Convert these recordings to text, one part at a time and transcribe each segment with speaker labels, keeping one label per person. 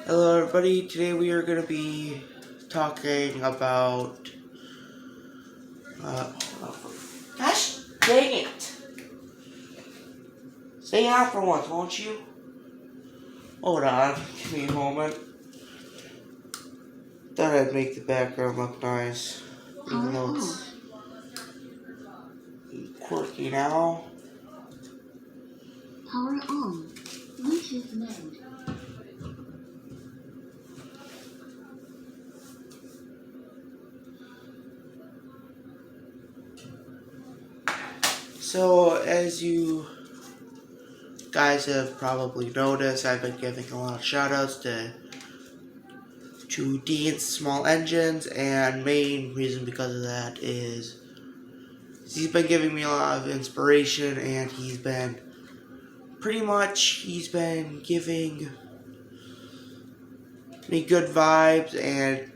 Speaker 1: Hello everybody, today we are going to be talking about, uh, gosh dang it, stay out for once, won't you? Hold on, give me a moment. Thought I'd make the background look nice, even though it's quirky now.
Speaker 2: Power on. Bluetooth mode.
Speaker 1: So, as you guys have probably noticed, I've been giving a lot of shoutouts to Dean's Small Engines, and main reason because of that is he's been giving me a lot of inspiration, and he's been giving me good vibes, and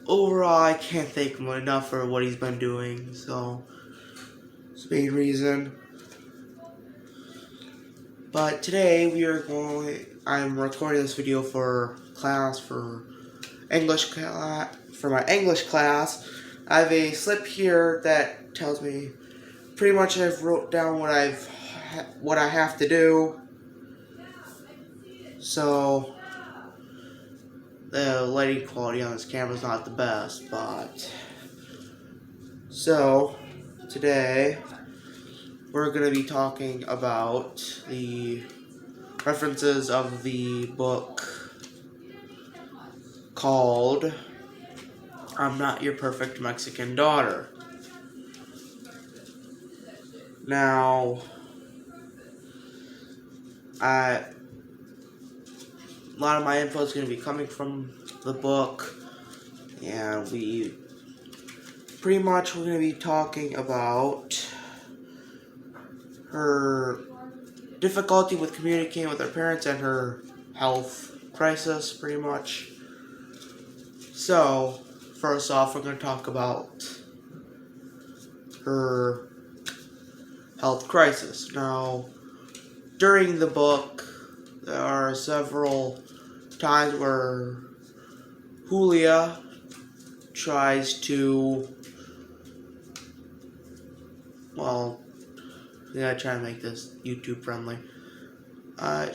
Speaker 1: overall I can't thank him enough for what he's been doing. So it's the main reason. But today I'm recording this video for class, for my English class. I have a slip here that tells me pretty much I've wrote down what I have to do. So the lighting quality on this camera is not the best, but so today we're going to be talking about the references of the book called I'm Not Your Perfect Mexican Daughter. Now, a lot of my info is going to be coming from the book, and we're going to be talking about her difficulty with communicating with her parents and her health crisis, pretty much. So, first off, we're going to talk about her health crisis. Now, during the book, there are several times where Julia tries to, I gotta try to make this YouTube friendly.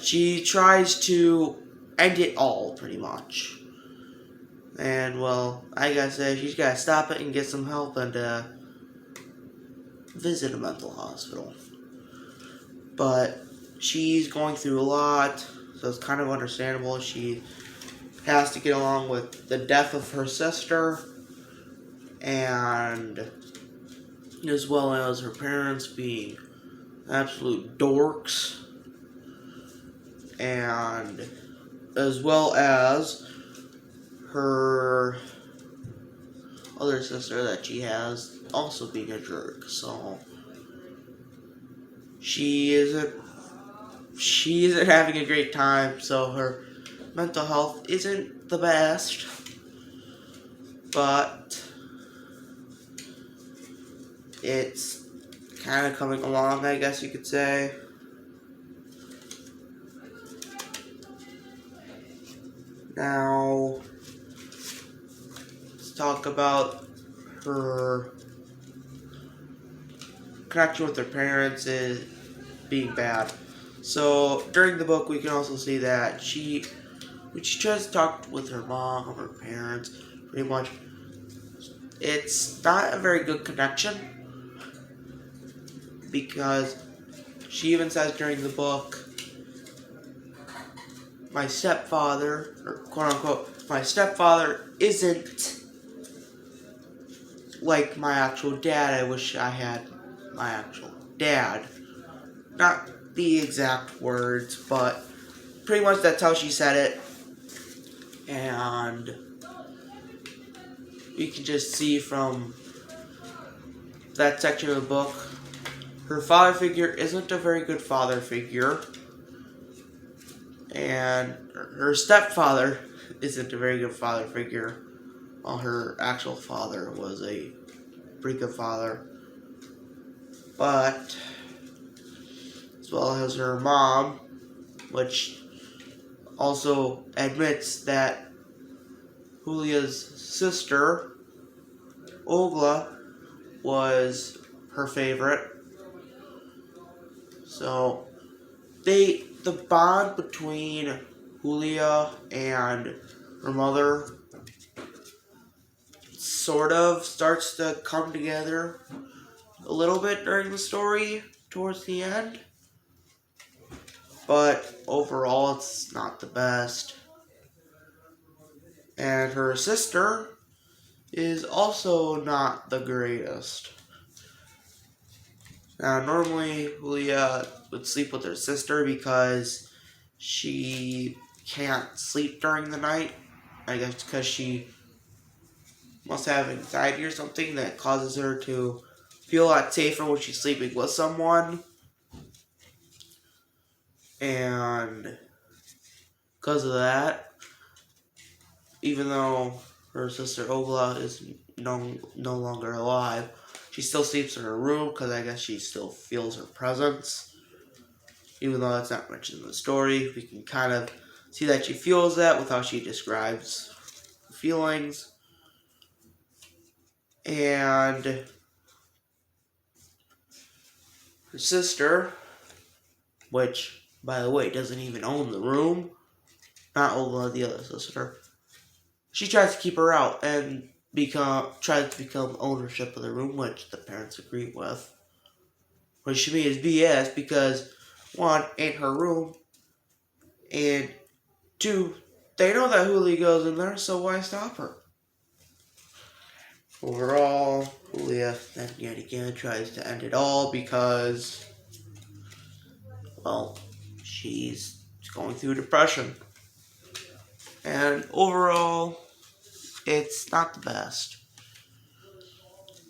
Speaker 1: She tries to end it all, pretty much. And, I gotta say, she's gotta stop it and get some help and visit a mental hospital. But she's going through a lot, so it's kind of understandable. She has to get along with the death of her sister, and as well as her parents being absolute dorks, and as well as her other sister that she has also being a jerk. So she isn't having a great time, so her mental health isn't the best, but it's kind of coming along, I guess you could say. Now, let's talk about her connection with her parents is being bad. So, during the book, we can also see that when she tries to talk with her mom or her parents, pretty much, it's not a very good connection, because she even says during the book, my stepfather, or quote unquote, my stepfather isn't like my actual dad. I wish I had my actual dad. Not the exact words, but pretty much that's how she said it. And you can just see from that section of the book, her father figure isn't a very good father figure, and her stepfather isn't a very good father figure, while her actual father was a pretty good father. But as well as her mom, which also admits that Julia's sister, Ogla, was her favorite. So the bond between Julia and her mother sort of starts to come together a little bit during the story towards the end. But overall, it's not the best. And her sister is also not the greatest. Now, normally, Julia would sleep with her sister because she can't sleep during the night. I guess because she must have anxiety or something that causes her to feel a lot safer when she's sleeping with someone. And because of that, even though her sister Ogla is no longer alive, she still sleeps in her room because I guess she still feels her presence. Even though that's not mentioned in the story, we can kind of see that she feels that with how she describes her feelings. And her sister, which, by the way, doesn't even own the room, not Ogla, the other sister, she tries to keep her out and tries to become ownership of the room, which the parents agree with. Which to me is BS because, one, ain't her room, and two, they know that Julia goes in there, so why stop her? Overall, Julia then yet again tries to end it all because, well, she's going through depression. And overall, it's not the best.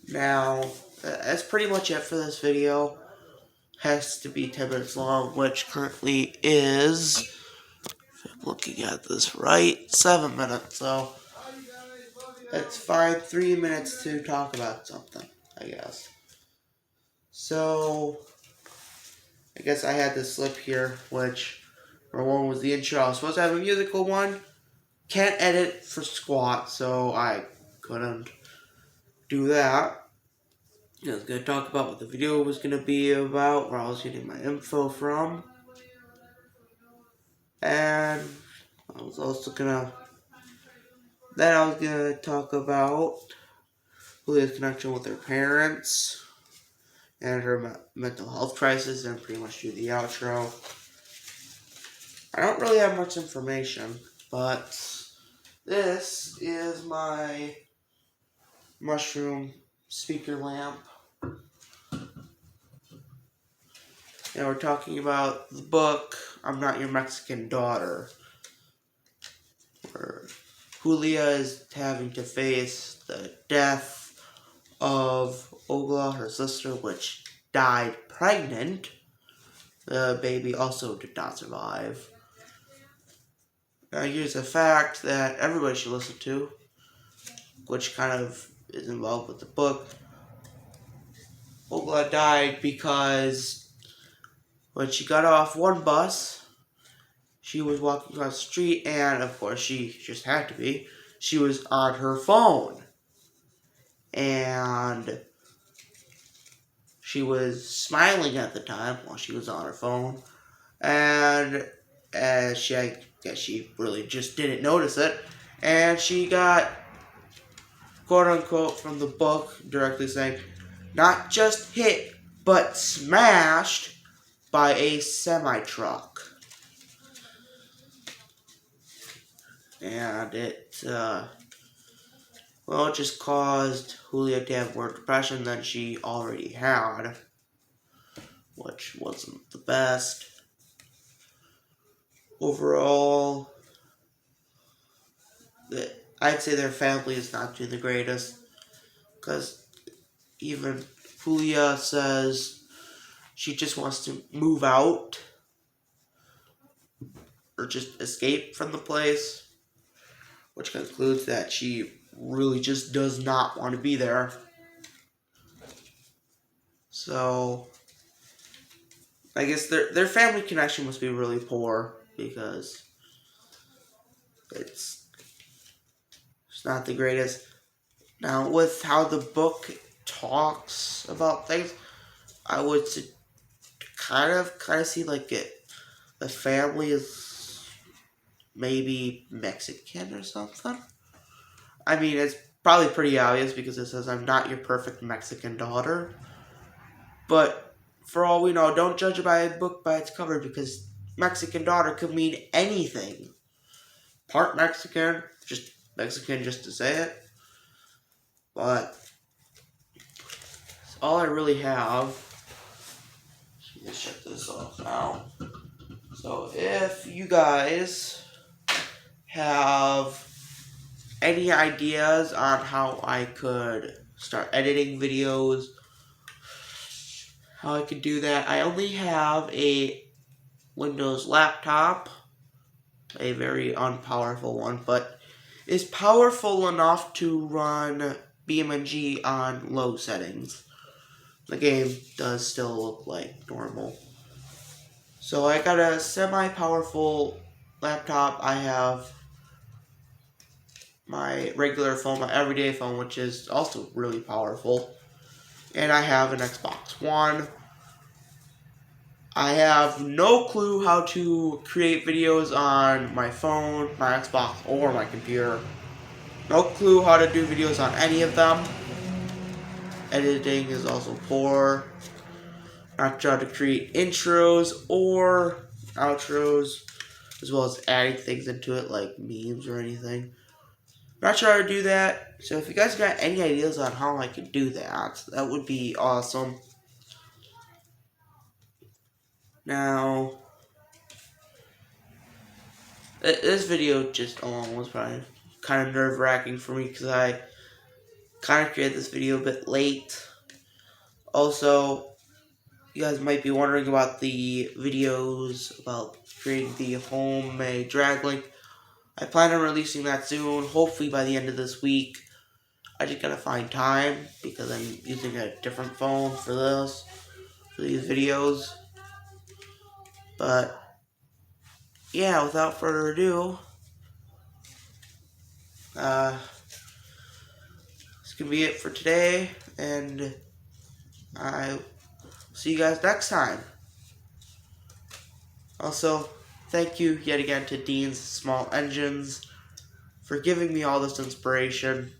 Speaker 1: Now, that's pretty much it for this video. Has to be 10 minutes long, which currently is, if I'm looking at this right, 7 minutes. So, that's fine. 3 minutes to talk about something, I guess. So, I guess I had this slip here, which, for one was the intro. I was supposed to have a musical one. Can't edit for squat, so I couldn't do that. I was going to talk about what the video was going to be about, where I was getting my info from. And I was also going to talk about Julia's connection with her parents and her mental health crisis and pretty much do the outro. I don't really have much information, but this is my mushroom speaker lamp. And we're talking about the book, I'm Not Your Mexican Daughter, where Julia is having to face the death of Ogla, her sister, which died pregnant. The baby also did not survive. Now here's a fact that everybody should listen to, which kind of is involved with the book. Ogla died because when she got off one bus, she was walking across the street, and of course she just had to be, she was on her phone. And she was smiling at the time while she was on her phone. And I guess she really just didn't notice it. And she got, quote unquote, from the book directly saying, not just hit, but smashed by a semi-truck. And it just caused Julia to have more depression than she already had, which wasn't the best. Overall, I'd say their family is not doing the greatest, because even Julia says she just wants to move out or just escape from the place, which concludes that she really just does not want to be there. So, I guess their family connection must be really poor, because It's not the greatest. Now, with how the book talks about things, I would kind of see like the family is maybe Mexican or something. I mean, it's probably pretty obvious because it says, "I'm not your perfect Mexican daughter." But for all we know, don't judge a book by its cover because Mexican daughter could mean anything. Part Mexican, just Mexican just to say it. But that's all I really have. Let's shut this off now. So if you guys have any ideas on how I could start editing videos, how I could do that, I only have a Windows laptop, a very unpowerful one, but is powerful enough to run BeamNG on low settings. The game does still look like normal. So I got a semi-powerful laptop. I have my regular phone, my everyday phone, which is also really powerful. And I have an Xbox One. I have no clue how to create videos on my phone, my Xbox, or my computer. No clue how to do videos on any of them. Editing is also poor. Not sure how to create intros or outros, as well as adding things into it like memes or anything. Not sure how to do that. So if you guys got any ideas on how I can do that, that would be awesome. Now, this video just alone was probably kind of nerve-wracking for me because I kind of created this video a bit late. Also, you guys might be wondering about the videos about creating the homemade drag link. I plan on releasing that soon, hopefully by the end of this week. I just gotta find time because I'm using a different phone for these videos. But yeah, without further ado, this can be it for today, and I see you guys next time. Also, thank you yet again to Dean's Small Engines for giving me all this inspiration.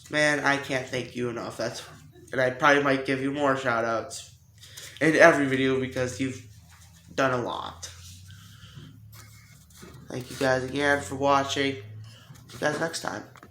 Speaker 1: Man, I can't thank you enough. And I probably might give you more shout outs in every video because you've done a lot. Thank you guys again for watching. See you guys next time.